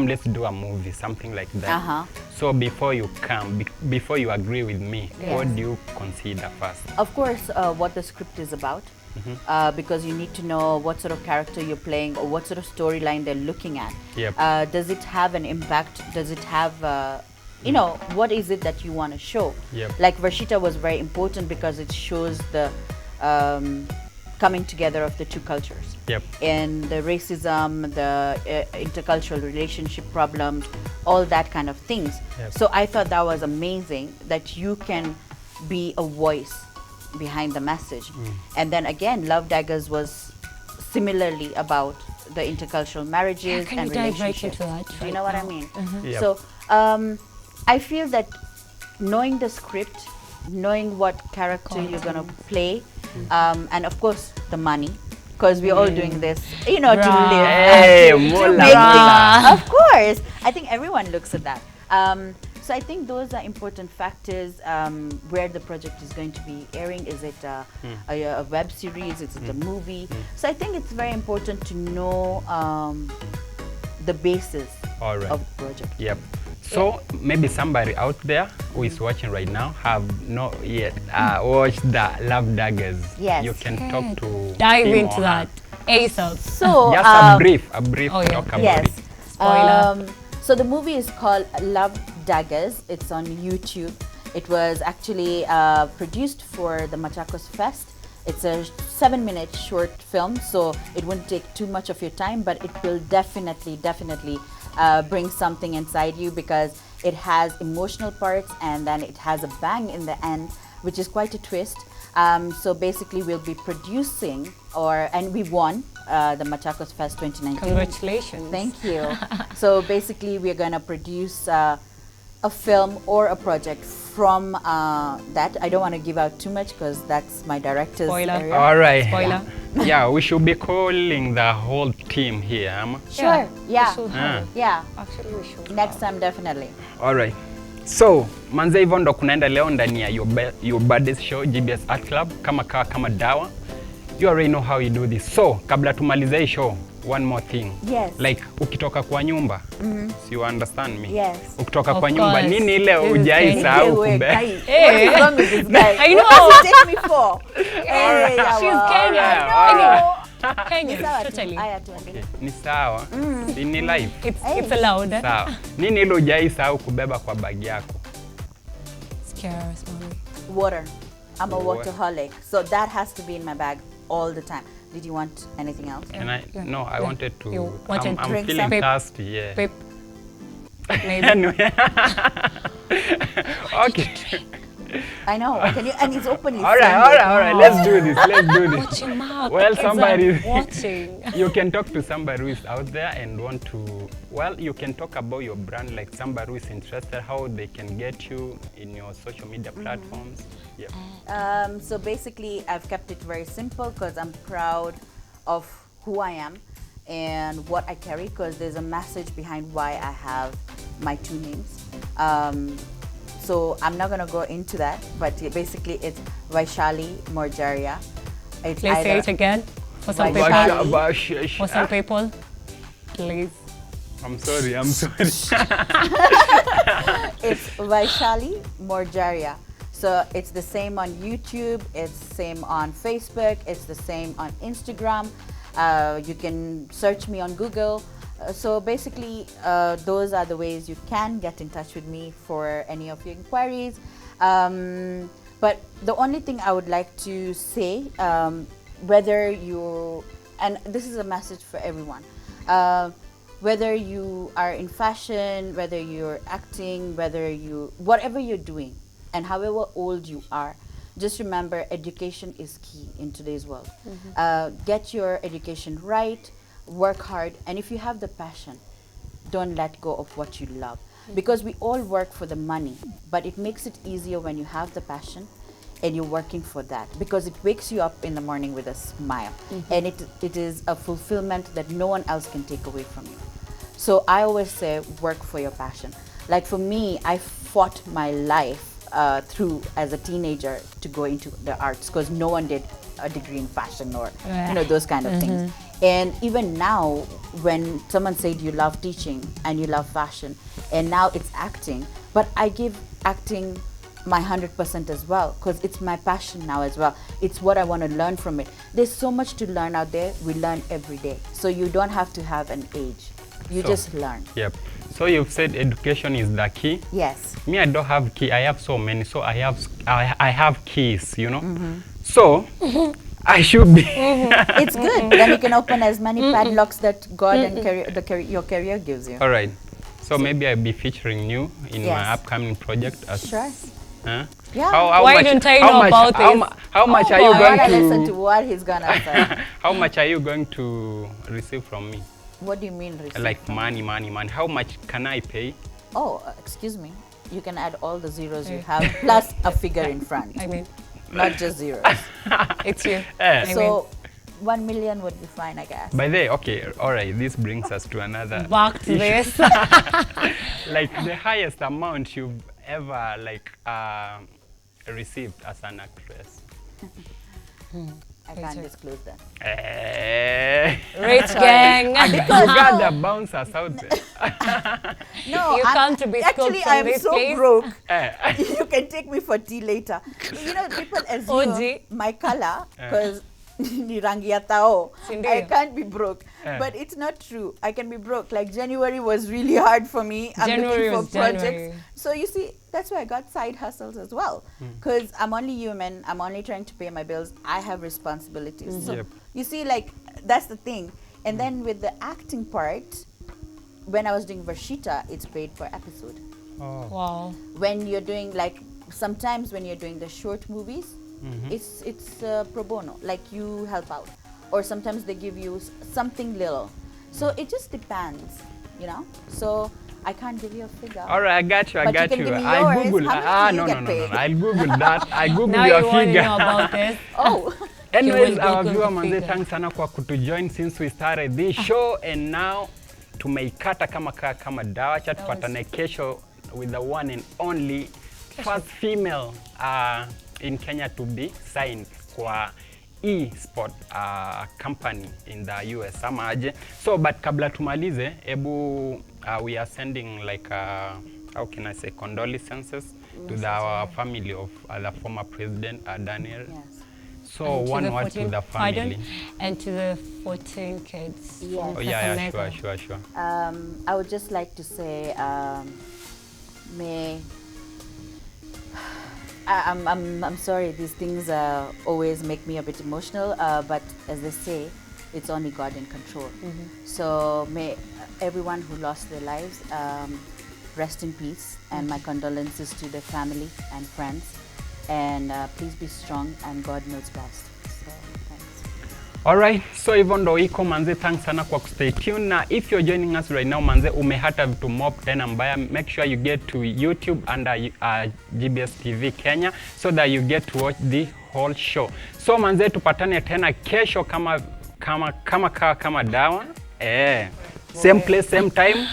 [SPEAKER 1] let's do a movie, something like that.
[SPEAKER 3] Uh-huh.
[SPEAKER 1] So before you come, before you agree with me, what do you consider first?
[SPEAKER 3] Of course, what the script is about, because you need to know what sort of character you're playing or what sort of storyline they're looking at.
[SPEAKER 1] Yep.
[SPEAKER 3] Does it have an impact? Does it have, what is it that you want to show?
[SPEAKER 1] Yep.
[SPEAKER 3] Like Varshita was very important because it shows the coming together of the two cultures.
[SPEAKER 1] Yep.
[SPEAKER 3] And the racism, the intercultural relationship problems, all that kind of things.
[SPEAKER 1] Yep.
[SPEAKER 3] So I thought that was amazing that you can be a voice behind the message. And then again, Love Daggers was similarly about the intercultural marriages
[SPEAKER 2] Can
[SPEAKER 3] and
[SPEAKER 2] you dive right
[SPEAKER 3] relationships.
[SPEAKER 2] into that
[SPEAKER 3] Do you
[SPEAKER 2] right
[SPEAKER 3] know what I
[SPEAKER 2] now?
[SPEAKER 3] mean?
[SPEAKER 1] Yep.
[SPEAKER 3] So I feel that knowing the script, knowing what character you're going to play, and of course the money, because we're all doing this, to live.
[SPEAKER 1] Hey,
[SPEAKER 3] and to
[SPEAKER 1] mola,
[SPEAKER 3] make
[SPEAKER 1] mola.
[SPEAKER 3] things. Of course. I think everyone looks at that. So I think those are important factors. Where the project is going to be airing. Is it a web series? Is it a movie? So I think it's very important to know the basis
[SPEAKER 1] All right.
[SPEAKER 3] of the project.
[SPEAKER 1] Yep. So maybe somebody out there who is watching right now have not yet watched the Love Daggers.
[SPEAKER 3] Yes.
[SPEAKER 1] You can talk to
[SPEAKER 2] Dive
[SPEAKER 1] him
[SPEAKER 2] into
[SPEAKER 1] or her.
[SPEAKER 2] that ASAP.
[SPEAKER 3] So
[SPEAKER 1] Just a brief
[SPEAKER 2] Oh, yeah.
[SPEAKER 1] talk about
[SPEAKER 3] yes.
[SPEAKER 1] it.
[SPEAKER 2] Spoiler.
[SPEAKER 3] So the movie is called Love Daggers. It's on YouTube. It was actually produced for the Machakos Fest. It's a 7-minute short film, so it won't take too much of your time, but it will definitely bring something inside you because it has emotional parts and then it has a bang in the end, which is quite a twist. So basically we'll be producing and we won the Machakos Fest 2019.
[SPEAKER 2] Congratulations.
[SPEAKER 3] Thank you. So basically we're going to produce a film or a project from that. I don't want to give out too much because that's my director's
[SPEAKER 2] Spoiler.
[SPEAKER 3] area.
[SPEAKER 1] All right.
[SPEAKER 2] Spoiler.
[SPEAKER 1] Yeah, we should be calling the whole team here.
[SPEAKER 3] Sure. Yeah.
[SPEAKER 2] We should have.
[SPEAKER 3] Yeah.
[SPEAKER 2] Actually, we should.
[SPEAKER 3] Next time definitely.
[SPEAKER 1] All right. So, manze hivyo ndo kunaenda leo ndani ya your Birthday Show GBS Art Club kama dawa. You already know how you do this. So, kabla tumalize hii show, one more thing.
[SPEAKER 3] Yes.
[SPEAKER 1] Like ukitoka kwa nyumba, so you understand me?
[SPEAKER 3] Yes.
[SPEAKER 1] Ukitoka
[SPEAKER 2] Of
[SPEAKER 1] kwa nyumba,
[SPEAKER 2] course.
[SPEAKER 1] nini ile
[SPEAKER 2] This is
[SPEAKER 1] hujaisahau
[SPEAKER 3] Hey,
[SPEAKER 1] kumbe?
[SPEAKER 3] guy. What is wrong with this guy?
[SPEAKER 2] I know.
[SPEAKER 3] What's he take me for? Hey,
[SPEAKER 2] She's
[SPEAKER 3] yawa.
[SPEAKER 2] Kenyan.
[SPEAKER 1] Alright.
[SPEAKER 2] Kenyan,
[SPEAKER 3] Sawa tu.
[SPEAKER 2] totally.
[SPEAKER 3] Aya, tuendelee.
[SPEAKER 1] Ni sawa. Ni live.
[SPEAKER 2] It's allowed.
[SPEAKER 1] Sawa. Nini ile hujaisahau kubeba kwa bag yako?
[SPEAKER 2] Scares, mommy.
[SPEAKER 3] Water. I'm a
[SPEAKER 1] Water.
[SPEAKER 3] waterholic, so that has to be in my bag all the time. Did you want anything else?
[SPEAKER 1] Can I?
[SPEAKER 2] Yeah.
[SPEAKER 1] No, I
[SPEAKER 2] Yeah.
[SPEAKER 1] wanted to.
[SPEAKER 2] You wanted
[SPEAKER 1] I'm
[SPEAKER 3] drink
[SPEAKER 1] feeling
[SPEAKER 3] some?
[SPEAKER 1] thirsty. Yeah.
[SPEAKER 2] Pip. Maybe.
[SPEAKER 1] Anyway. Okay.
[SPEAKER 3] I know. Can you? And it's openly.
[SPEAKER 1] All right. Let's do this.
[SPEAKER 2] Watch your mouth.
[SPEAKER 1] Well,
[SPEAKER 2] It's
[SPEAKER 1] somebody-
[SPEAKER 2] watching.
[SPEAKER 1] You can talk to somebody who is out there and want to. Well, you can talk about your brand, like somebody who is interested, how they can get you in your social media platforms. Yeah.
[SPEAKER 3] So basically, I've kept it very simple because I'm proud of who I am and what I carry because there's a message behind why I have my two names. So I'm not going to go into that, but basically it's Vaishali Morjaria. It's
[SPEAKER 2] Please say it again. For some
[SPEAKER 3] Vaishali.
[SPEAKER 2] For some people, please.
[SPEAKER 1] I'm sorry.
[SPEAKER 3] It's Vaishali Morjaria. So it's the same on YouTube, it's the same on Facebook, it's the same on Instagram. You can search me on Google. So basically, those are the ways you can get in touch with me for any of your inquiries. But the only thing I would like to say, whether you, and this is a message for everyone, whether you are in fashion, whether you're acting, whatever you're doing, and however old you are, just remember education is key in today's world. Get your education right, work hard, and if you have the passion, don't let go of what you love. Because we all work for the money, but it makes it easier when you have the passion and you're working for that, because it wakes you up in the morning with a smile. And it is a fulfillment that no one else can take away from you. So I always say, work for your passion. Like for me, I fought my life through as a teenager to go into the arts, because no one did a degree in fashion or those kind of things. And even now, when someone said you love teaching and you love fashion, and now it's acting, but I give acting my 100% as well, because it's my passion now as well. It's what I want to learn from it. There's so much to learn out there. We learn every day. So you don't have to have an age. You just learn.
[SPEAKER 1] Yep. So you've said education is the key.
[SPEAKER 3] Yes.
[SPEAKER 1] Me, I don't have key. I have so many. So I have keys, you know. So I should be.
[SPEAKER 3] It's good. Then you can open as many padlocks that God and your career gives you.
[SPEAKER 1] All right. So maybe I'll be featuring you in my upcoming project.
[SPEAKER 3] Sure.
[SPEAKER 1] Huh?
[SPEAKER 3] Yeah.
[SPEAKER 2] Why don't I know about this?
[SPEAKER 1] How much are you going to
[SPEAKER 3] listen to what he's gonna say.
[SPEAKER 1] How much are you going to receive from me?
[SPEAKER 3] What do you mean receive?
[SPEAKER 1] Like money. How much can I pay?
[SPEAKER 3] Oh, excuse me. You can add all the zeros you have plus a figure in front.
[SPEAKER 2] I mean,
[SPEAKER 3] not just zeros.
[SPEAKER 2] it's you.
[SPEAKER 3] So 1 million would be fine, I guess.
[SPEAKER 1] By the okay, all right. This brings us to another.
[SPEAKER 2] Back to this.
[SPEAKER 1] Like the highest amount you've ever received as an actress.
[SPEAKER 3] I can't disclose that.
[SPEAKER 2] Rich gang.
[SPEAKER 1] You got the bouncers out there.
[SPEAKER 3] No,
[SPEAKER 2] You come to be scooped
[SPEAKER 3] actually,
[SPEAKER 2] from
[SPEAKER 3] I'm
[SPEAKER 2] this
[SPEAKER 3] so
[SPEAKER 2] place.
[SPEAKER 3] broke. You can take me for tea later. You know, people assume
[SPEAKER 2] OG.
[SPEAKER 3] my color, because ni rangi ya tao,
[SPEAKER 2] Sindio.
[SPEAKER 3] I can't be broke. But it's not true. I can be broke. Like January was really hard for me. I'm
[SPEAKER 2] January
[SPEAKER 3] looking
[SPEAKER 2] was
[SPEAKER 3] for projects.
[SPEAKER 2] January.
[SPEAKER 3] So you see, that's why I got side hustles as well. Because I'm only human. I'm only trying to pay my bills. I have responsibilities. So
[SPEAKER 1] Yep.
[SPEAKER 3] you see, like, that's the thing. And then with the acting part, when I was doing Varshita, it's paid per episode.
[SPEAKER 1] Oh.
[SPEAKER 2] Wow.
[SPEAKER 3] When you're doing, like, sometimes when you're doing the short movies, it's pro bono, like you help out. Or sometimes they give you something little. So it just depends, you know. So I can't give you a figure.
[SPEAKER 1] All right, I got you.
[SPEAKER 3] But you can give me yours.
[SPEAKER 1] Google.
[SPEAKER 3] How much do you
[SPEAKER 1] No.
[SPEAKER 3] get paid?
[SPEAKER 1] I'll Google that. I Google
[SPEAKER 2] Now
[SPEAKER 1] your
[SPEAKER 2] you want to
[SPEAKER 1] figure.
[SPEAKER 2] know about this.
[SPEAKER 3] Oh.
[SPEAKER 1] Anyways,
[SPEAKER 2] will
[SPEAKER 1] our
[SPEAKER 2] Google
[SPEAKER 1] viewer
[SPEAKER 2] the
[SPEAKER 1] manze,
[SPEAKER 2] figure.
[SPEAKER 1] thanks sana kwa kutujoin since we started this show, and now tumeikata kama dawa. Acha tupatane kesho with the one and only first female in Kenya to be signed kwa e-sport company in the US ama aje. So but kabla tumalize, we are sending like how can I say condolences to our family of the former president Daniel.
[SPEAKER 3] Yes.
[SPEAKER 1] So
[SPEAKER 2] And to
[SPEAKER 1] one
[SPEAKER 2] the
[SPEAKER 1] word to
[SPEAKER 2] 14
[SPEAKER 1] the family.
[SPEAKER 2] and to the 14 kids.
[SPEAKER 3] Yes.
[SPEAKER 2] from
[SPEAKER 1] Oh yeah,
[SPEAKER 2] Kakamega.
[SPEAKER 1] sure.
[SPEAKER 3] I would just like to say, I'm sorry, these things always make me a bit emotional, but as they say, it's only God in control. So may everyone who lost their lives rest in peace, and my condolences to their family and friends, and please be strong, and God knows best. So thanks.
[SPEAKER 1] Alright, so hivyo ndo iko manze, thanks sana kwa stay tuned. Na if you're joining us right now manze, umehata vitu mob tena mbaya, make sure you get to YouTube under GBS TV Kenya so that you get to watch the whole show. So manze, tupatane tena kesho kama dawa. Same place, same time.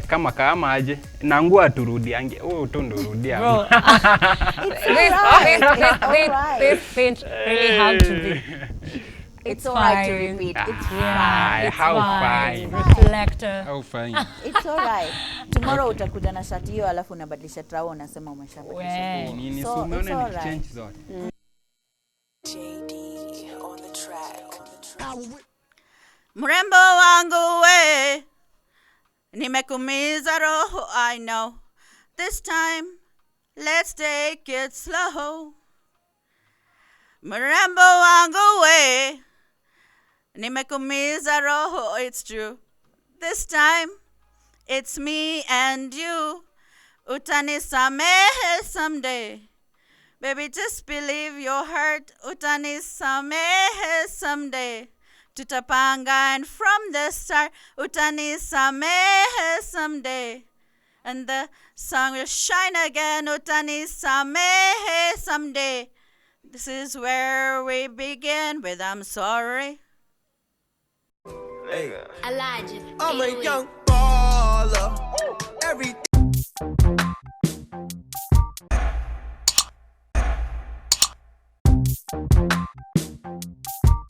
[SPEAKER 1] Kama aje. Nangua turudiange. Tu ndurudia.
[SPEAKER 2] Bro, this thing really have to be.
[SPEAKER 3] It's all right to
[SPEAKER 2] fine.
[SPEAKER 3] repeat. It's
[SPEAKER 2] Yeah, it's
[SPEAKER 1] how
[SPEAKER 2] fine.
[SPEAKER 1] fine.
[SPEAKER 2] Reflector.
[SPEAKER 4] How fine.
[SPEAKER 3] It's all right. Tomorrow utakuja na shati hiyo alafu unabadilisha trao unasema umeshabadilisha.
[SPEAKER 2] We.
[SPEAKER 1] Nini
[SPEAKER 3] So,
[SPEAKER 1] so
[SPEAKER 3] it's
[SPEAKER 1] umeona
[SPEAKER 3] all
[SPEAKER 1] ni
[SPEAKER 3] right.
[SPEAKER 1] change zote.
[SPEAKER 5] JD on the track.
[SPEAKER 3] Mrembo wangu we, nimekumiza roho, I know. This time, let's take it slow. Mrembo wangu we, nimekumiza roho, it's true. This time, it's me and you. Utanisamehe someday. Baby, just believe your heart. Utanisamehe someday. Tutapanga and from the start. Utanisamehe someday. And the sun will shine again. Utanisamehe someday. This is where we begin with I'm sorry.
[SPEAKER 6] Hey,
[SPEAKER 5] Elijah.
[SPEAKER 6] I'm a young baller. Every